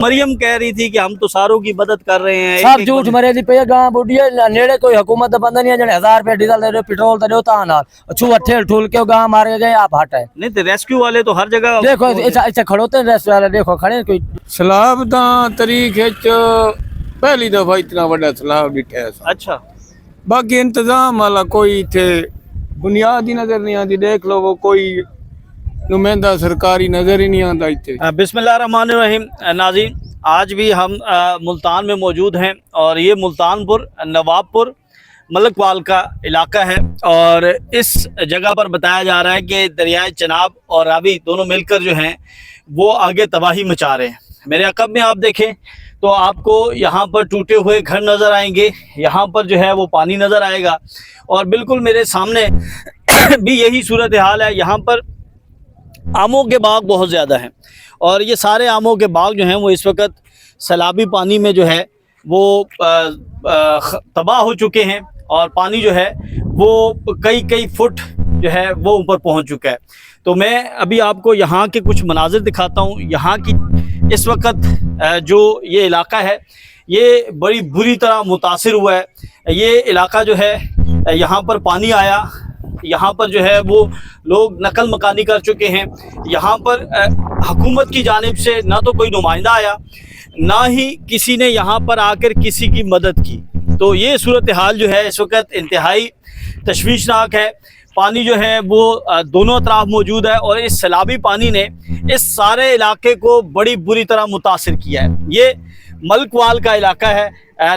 مریم کہہ رہی تھی کہ ہم تو ساروں کی مدد کر رہے ہیں. سب جھوٹ مرے دی پہ گاں بڈھیا نیڑے کوئی حکومت دا بندہ نہیں ہے جنے 1000 روپے ڈیزل دے پیٹرول دے تا نال چھو اٹھے ٹھول کے گاں مار گئے آپ ہٹ ہے. نہیں تو ریسکیو والے تو ہر جگہ دیکھو ایسے کھڑوتے ہیں ریسٹ والے دیکھو کھڑے کوئی سیلاب دا طریق وچ پہلی دفعہ اتنا بڑا سیلاب ڈٹھا ہے. اچھا باقی انتظام والا کوئی تھے بنیاد ہی نظر نہیں آتی. دیکھ لو وہ کوئی نمائندہ سرکاری نظر ہی نہیں آتا اتنے. بسم اللہ الرحمن الرحیم. ناظرین آج بھی ہم ملتان میں موجود ہیں اور یہ ملتان پور نواب پور ملک وال کا علاقہ ہے اور اس جگہ پر بتایا جا رہا ہے کہ دریائے چناب اور راوی دونوں مل کر جو ہیں وہ آگے تباہی مچا رہے ہیں. میرے عقب میں آپ دیکھیں تو آپ کو یہاں پر ٹوٹے ہوئے گھر نظر آئیں گے, یہاں پر جو ہے وہ پانی نظر آئے گا اور بالکل میرے سامنے بھی یہی صورتحال ہے. یہاں پر آموں کے باغ بہت زیادہ ہیں اور یہ سارے آموں کے باغ جو ہیں وہ اس وقت سیلابی پانی میں جو ہے وہ تباہ ہو چکے ہیں اور پانی جو ہے وہ کئی فٹ جو ہے وہ اوپر پہنچ چکا ہے. تو میں ابھی آپ کو یہاں کے کچھ مناظر دکھاتا ہوں. یہاں کی اس وقت جو یہ علاقہ ہے یہ بڑی بری طرح متاثر ہوا ہے. یہ علاقہ جو ہے یہاں پر پانی آیا, یہاں پر جو ہے وہ لوگ نقل مکانی کر چکے ہیں. یہاں پر حکومت کی جانب سے نہ تو کوئی نمائندہ آیا نہ ہی کسی نے یہاں پر آ کر کسی کی مدد کی. تو یہ صورتحال جو ہے اس وقت انتہائی تشویشناک ہے. پانی جو ہے وہ دونوں اطراف موجود ہے اور اس سیلابی پانی نے اس سارے علاقے کو بڑی بری طرح متاثر کیا ہے. یہ ملک وال کا علاقہ ہے,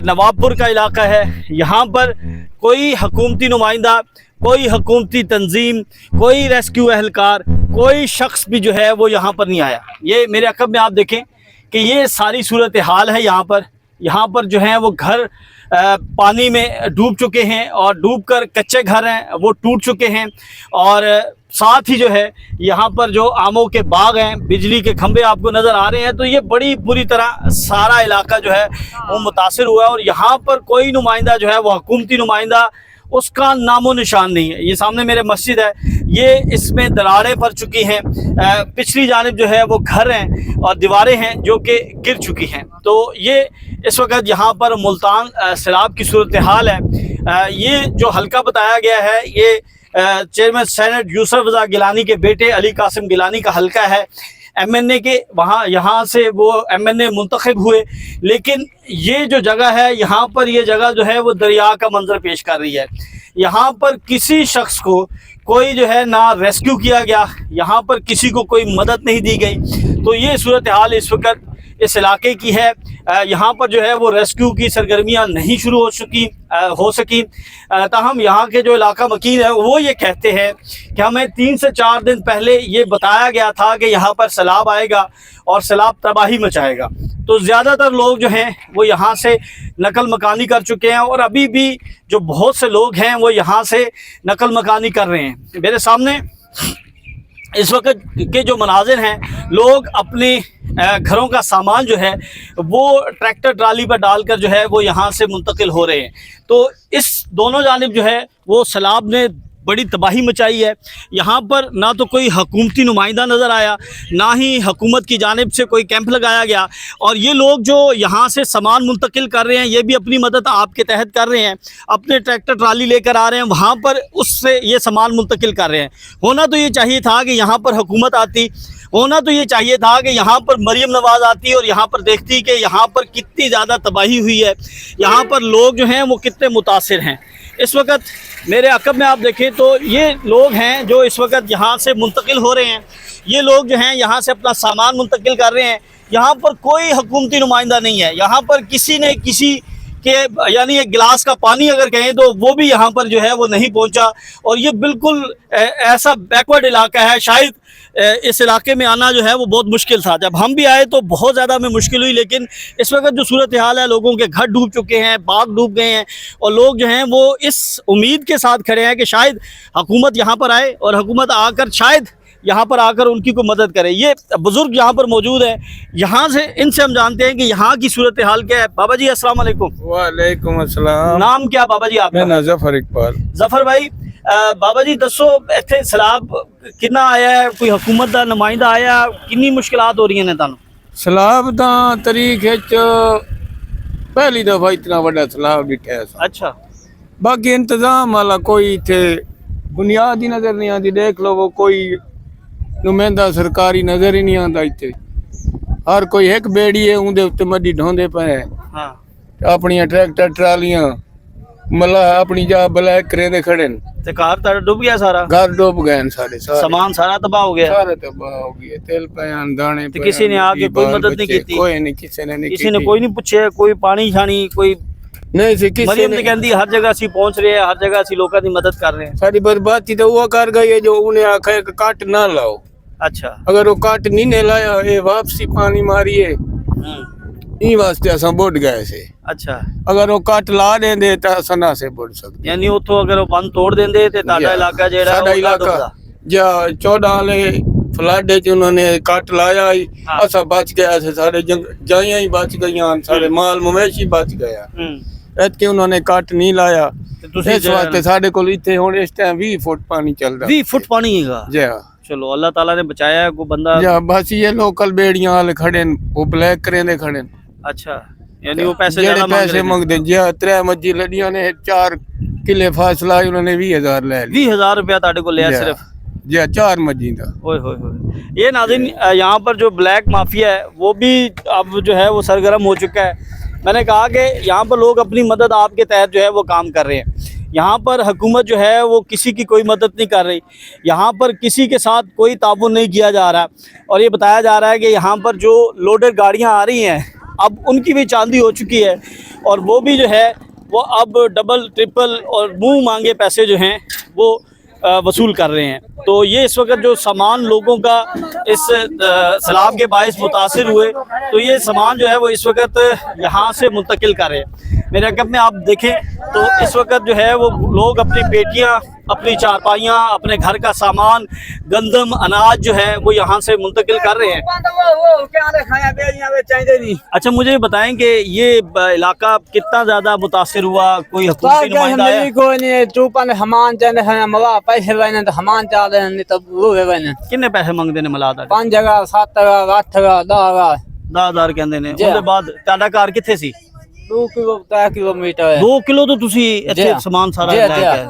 نواب پور کا علاقہ ہے. یہاں پر کوئی حکومتی نمائندہ, کوئی حکومتی تنظیم, کوئی ریسکیو اہلکار, کوئی شخص بھی جو ہے وہ یہاں پر نہیں آیا. یہ میرے عقب میں آپ دیکھیں کہ یہ ساری صورتحال ہے. یہاں پر جو ہیں وہ گھر پانی میں ڈوب چکے ہیں اور ڈوب کر کچے گھر ہیں وہ ٹوٹ چکے ہیں اور ساتھ ہی جو ہے یہاں پر جو آموں کے باغ ہیں, بجلی کے کھمبے آپ کو نظر آ رہے ہیں. تو یہ بڑی بری طرح سارا علاقہ جو ہے وہ متاثر ہوا ہے اور یہاں پر کوئی نمائندہ جو ہے وہ حکومتی نمائندہ اس کا نام و نشان نہیں ہے. یہ سامنے میرے مسجد ہے, یہ اس میں دراڑیں پڑ چکی ہیں, پچھلی جانب جو ہے وہ گھر ہیں اور دیواریں ہیں جو کہ گر چکی ہیں. تو یہ اس وقت یہاں پر ملتان سیلاب کی صورتحال ہے. یہ جو حلقہ بتایا گیا ہے یہ چیئرمین سینٹ یوسف رضا گیلانی کے بیٹے علی قاسم گیلانی کا حلقہ ہے. ایم این اے کے یہاں سے وہ ایم این اے منتخب ہوئے, لیکن یہ جو جگہ ہے یہاں پر یہ جگہ جو ہے وہ دریا کا منظر پیش کر رہی ہے. یہاں پر کسی شخص کو کوئی جو ہے نہ ریسکیو کیا گیا, یہاں پر کسی کو کوئی مدد نہیں دی گئی. تو یہ صورتحال اس وقت اس علاقے کی ہے. یہاں پر جو ہے وہ ریسکیو کی سرگرمیاں نہیں شروع ہو سکی. تاہم یہاں کے جو علاقہ مکین ہے وہ یہ کہتے ہیں کہ ہمیں 3 سے 4 دن پہلے یہ بتایا گیا تھا کہ یہاں پر سیلاب آئے گا اور سیلاب تباہی مچائے گا. تو زیادہ تر لوگ جو ہیں وہ یہاں سے نقل مکانی کر چکے ہیں اور ابھی بھی جو بہت سے لوگ ہیں وہ یہاں سے نقل مکانی کر رہے ہیں. میرے سامنے اس وقت کے جو مناظر ہیں, لوگ اپنے گھروں کا سامان جو ہے وہ ٹریکٹر ٹرالی پر ڈال کر جو ہے وہ یہاں سے منتقل ہو رہے ہیں. تو اس دونوں جانب جو ہے وہ سیلاب نے بڑی تباہی مچائی ہے. یہاں پر نہ تو کوئی حکومتی نمائندہ نظر آیا, نہ ہی حکومت کی جانب سے کوئی کیمپ لگایا گیا. اور یہ لوگ جو یہاں سے سامان منتقل کر رہے ہیں یہ بھی اپنی مدد آپ کے تحت کر رہے ہیں, اپنے ٹریکٹر ٹرالی لے کر آ رہے ہیں, وہاں پر اس سے یہ سامان منتقل کر رہے ہیں. ہونا تو یہ چاہیے تھا کہ یہاں پر حکومت آتی, ہونا تو یہ چاہیے تھا کہ یہاں پر مریم نواز آتی اور یہاں پر دیکھتی کہ یہاں پر کتنی زیادہ تباہی ہوئی ہے, یہاں پر لوگ جو ہیں وہ کتنے متاثر ہیں. اس وقت میرے عقب میں آپ دیکھیں تو یہ لوگ ہیں جو اس وقت یہاں سے منتقل ہو رہے ہیں. یہ لوگ جو ہیں یہاں سے اپنا سامان منتقل کر رہے ہیں. یہاں پر کوئی حکومتی نمائندہ نہیں ہے. یہاں پر کسی نے کسی کے یعنی ایک گلاس کا پانی اگر کہیں تو وہ بھی یہاں پر جو ہے وہ نہیں پہنچا. اور یہ بالکل ایسا بیکورڈ علاقہ ہے, شاید اس علاقے میں آنا جو ہے وہ بہت مشکل تھا. جب ہم بھی آئے تو بہت زیادہ ہمیں مشکل ہوئی, لیکن اس وقت جو صورتحال ہے لوگوں کے گھر ڈوب چکے ہیں, باغ ڈوب گئے ہیں اور لوگ جو ہیں وہ اس امید کے ساتھ کھڑے ہیں کہ شاید حکومت یہاں پر آئے اور حکومت آ کر شاید یہاں پر آ کر ان کی کوئی مدد کرے. یہ بزرگ یہاں پر موجود ہے, یہاں سے ان سے ہم جانتے ہیں کہ یہاں کی صورتحال کیا ہے. بابا جی السلام علیکم. وعلیکم السلام. نام کیا بابا جی آپ کا؟ میں ظفر اقبال. ظفر بھائی, بابا جی دسو اتنے سیلاب کتنا آیا ہے, کوئی حکومت دا نمائندہ آیا, کنی مشکلات ہو رہی ہیں تانوں؟ سیلاب دا تاریخ پہلی دفعہ اتنا بڑا سیلاب ڈٹھا ہے. اچھا باقی انتظام والا کوئی تھے بنیاد ہی نظر نہیں آتی. دیکھ لو وہ کوئی نمائندہ سرکاری نظر ہی نہیں آتا. اتنے ہر کوئی ایک بیڑی ہے اندر اتنے مڈی ڈھوندے پے ہاں اپنی ٹریکٹر ٹرالیاں مطلب اپنی جا بلیک کرے دے کھڑے تے کار تا ڈوب گیا سارا, گھر ڈوب گئے سارے سامان سارا تباہ ہو گیا. سارے تباہ ہو گئے. تیل پیان دانے تے کسی نے آ کے کوئی مدد نہیں کی؟ کوئی نہیں, کسی نے نہیں کسی نے کوئی نہیں پوچھے, کوئی پانی چھانی کوئی نہیں سی کسی مریم نے. نے کہندی ہر جگہ اسی پہنچ رہے ہیں, ہر جگہ اسی لوکاں دی مدد کر رہے ہیں. ساری بربادی تو وہ کر گئی ہے جو انہیں آکھا ہے کہ کٹ نہ لاؤ. اچھا اگر وہ کٹ نہیں نے لایا یہ واپسی پانی ماری ہے این واسطے اساں بڑھ گئے سے. اچھا اگر وہ کٹ لا دیں دے تو اساں نہ سے بڑھ سکتے. یعنی اتھوں اگر وہ بند توڑ دیندے تے تہاڈا علاقہ جیڑا ساڈا وہ علاقہ ڈوبدا. جا 14 والے فلڈ وچ انہوں نے کٹ لایا ہی اساں بچ گیا سے. سارے جائیاں ہی بچ گئیاں, سارے مال مویشی بچ گیا. ایت کہ انہوں نے کٹ نہیں لایا. اس واسطے ساڈے کول ایتھے ہن اس ٹائم 20 فٹ پانی چلدا. 20 فٹ پانی ہے گا. جی ہاں چلو اللہ تعالیٰ نے بچایا ہے. کوئی بندہ جا بس یہ لوکل بیڑیاں والے کھڑے وہ بلیک کرے دے کھڑے. اچھا یعنی وہ پیسے جڑے زیادہ پیسے منگ دے. جی 3 مجی لڑیاں نے 4 کلے فاصلہ انہوں نے 20,000 لے لی. 20,000 روپیہ تاڑے کو لیا صرف. جی 4 مجی دا. اوئے ہوئے ہوئے. یہ ناظرین یہاں پر جو بلیک مافیا ہے وہ بھی اب جو ہے وہ سرگرم ہو چکا ہے. میں نے کہا کہ یہاں پر لوگ اپنی مدد آپ کے تحت جو ہے وہ کام کر رہے ہیں. یہاں پر حکومت جو ہے وہ کسی کی کوئی مدد نہیں کر رہی. یہاں پر کسی کے ساتھ کوئی تعاون نہیں کیا جا رہا. اور یہ بتایا جا رہا ہے کہ یہاں پر جو لوڈر گاڑیاں آ رہی ہیں اب ان کی بھی چاندی ہو چکی ہے, اور وہ بھی جو ہے وہ اب ڈبل ٹرپل اور منہ مانگے پیسے جو ہیں وہ وصول کر رہے ہیں. تو یہ اس وقت جو سامان لوگوں کا اس سیلاب کے باعث متاثر ہوئے تو یہ سامان جو ہے وہ اس وقت یہاں سے منتقل کر رہے ہیں. میرے رقم میں آپ دیکھیں تو اس وقت جو ہے وہ لوگ اپنی پیٹیاں, اپنی چارپائیاں, اپنے گھر کا سامان, گندم, اناج جو ہے وہ یہاں سے منتقل کر رہے ہیں. اچھا مجھے یہ بتائیں کہ یہ علاقہ کتنا زیادہ متاثر ہوا؟ کوئی حکومتی نمائندہ آیا؟ کوئی نہیں. چوپن ہمان چند ہیں ملا پیسے وینے تو ہمان چاہ دیں نہیں تو وہ وینے. کنے پیسے منگتے ہیں ملا دا؟ 5 جگہ 7 جگہ 8 جگہ 10 10,000 کہندے نے. اس کے بعد تہاڈا گھر کتھے سی؟ 2 کلومیٹر ہے. 2 کلو تو تسی ایتھے سامان سارا لے کے آئے.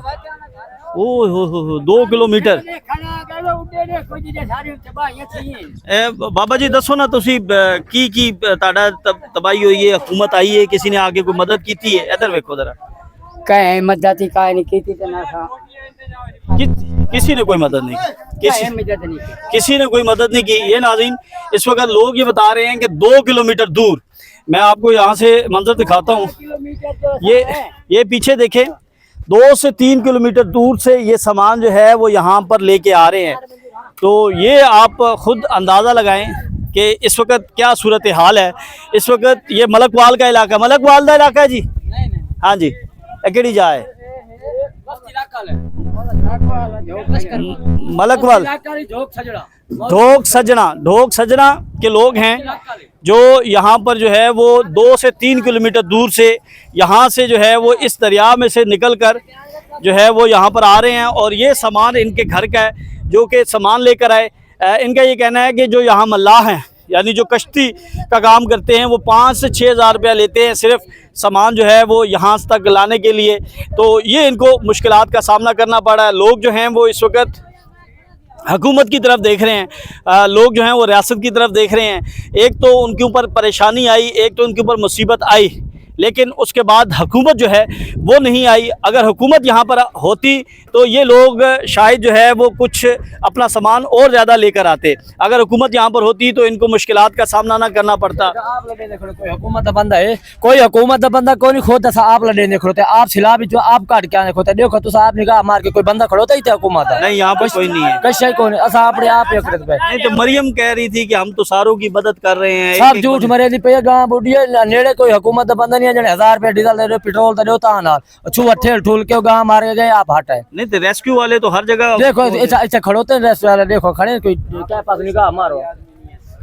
اوہ ہو ہو 2 کلومیٹر. بابا جی دسو نا تسی کی تہاڈا تباہی ہوئی ہے؟ حکومت آئی ہے, کسی نے آگے کوئی مدد کیتی ہے؟ ادھر ویکھو ذرا. کہیں مدد ہی کہیں نہیں کی تھی نہ تھا. کسی نے کوئی مدد نہیں کی. کسی نے کوئی مدد نہیں کی. یہ ناظرین اس وقت لوگ یہ بتا رہے ہیں کہ 2 کلومیٹر دور, میں آپ کو یہاں سے منظر دکھاتا ہوں. یہ پیچھے دیکھیں 2 سے 3 کلومیٹر دور سے یہ سامان جو ہے وہ یہاں پر لے کے آ رہے ہیں. تو یہ آپ خود اندازہ لگائیں کہ اس وقت کیا صورتحال ہے. اس وقت یہ ملک وال کا علاقہ, ملک وال کا علاقہ ہے جی. ہاں جی کیڑی جا ہے؟ ملک وال ڈھوک سجنا کے لوگ ہیں جو یہاں پر جو ہے وہ 2 سے 3 کلومیٹر دور سے یہاں سے جو ہے وہ اس دریا میں سے نکل کر جو ہے وہ یہاں پر آ رہے ہیں. اور یہ سامان ان کے گھر کا ہے جو کہ سامان لے کر آئے. ان کا یہ کہنا ہے کہ جو یہاں ملاح ہیں یعنی جو کشتی کا کام کرتے ہیں وہ 5 سے 6 ہزار روپیہ لیتے ہیں صرف سامان جو ہے وہ یہاں تک لانے کے لیے. تو یہ ان کو مشکلات کا سامنا کرنا پڑا ہے. لوگ جو ہیں وہ اس وقت حکومت کی طرف دیکھ رہے ہیں, لوگ جو ہیں وہ ریاست کی طرف دیکھ رہے ہیں. ایک تو ان کے اوپر پریشانی آئی, ایک تو ان کے اوپر مصیبت آئی, لیکن اس کے بعد حکومت جو ہے وہ نہیں آئی. اگر حکومت یہاں پر ہوتی تو یہ لوگ شاید جو ہے وہ کچھ اپنا سامان اور زیادہ لے کر آتے. اگر حکومت یہاں پر ہوتی تو ان کو مشکلات کا سامنا نہ کرنا پڑتا. کوئی حکومت بندہ ہے, کوئی حکومت بندہ کوئی نہیں کھوتا تھا. آپ لڑے نہیں کھڑوتے, آپ سلا بھی جو آپ کاٹ کے آنے کھوتے. دیکھو تو آپ نگاہ مار کے کوئی بندہ کھڑوتا ہی تھا حکومت نہیں, یہاں پر کوئی نہیں ہے. کشے کو نہیں اسا اپنے آپ نہیں تو مریم کہہ رہی تھی کہ ہم تو ساروں کی مدد کر رہے ہیں. سب جھوٹ مرے دی پے گاں بوڈیے نیڑے کوئی حکومت بندہ نہیں ہے جڑے 1000 روپے ڈیزل دے پیٹرول دے تا نال چھو اٹھے ٹھول کے گاں مار کے گئے. آپ ہٹائے نہیں تو ریسکیو والے تو ہر جگہ دیکھو ایسا کھڑوتے ریسٹ والے. دیکھو کھڑے کوئی کیا پاس نگاہ مارو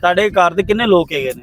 ਤੁਹਾਡੇ ਘਰ ਦੇ ਕਿੰਨੇ ਲੋਕ ਹੈਗੇ ਨੇ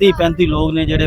30-35 ਲੋਕ ਨੇ ਜਿਹੜੇ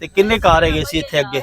ਤੇ ਕਿੰਨੇ ਘਰ ਹੈਗੇ ਸੀ ਇੱਥੇ ਅੱਗੇ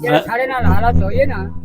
ਜਿਹੜੇ ਸਾਡੇ ਨਾਲ ਹਾਲਤ ਹੋਈ ਹੈ ਨਾ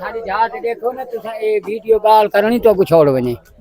ਸਾਡੀ ਜਾਤ ਦੇਖੋ ਨਾ ਤੁਸੀਂ ਇਹ ਵੀਡੀਓ ਕਾਲ ਕਰਨੀ ਤੋਂ ਕੁਛ ਛੋੜ ਬਣੇ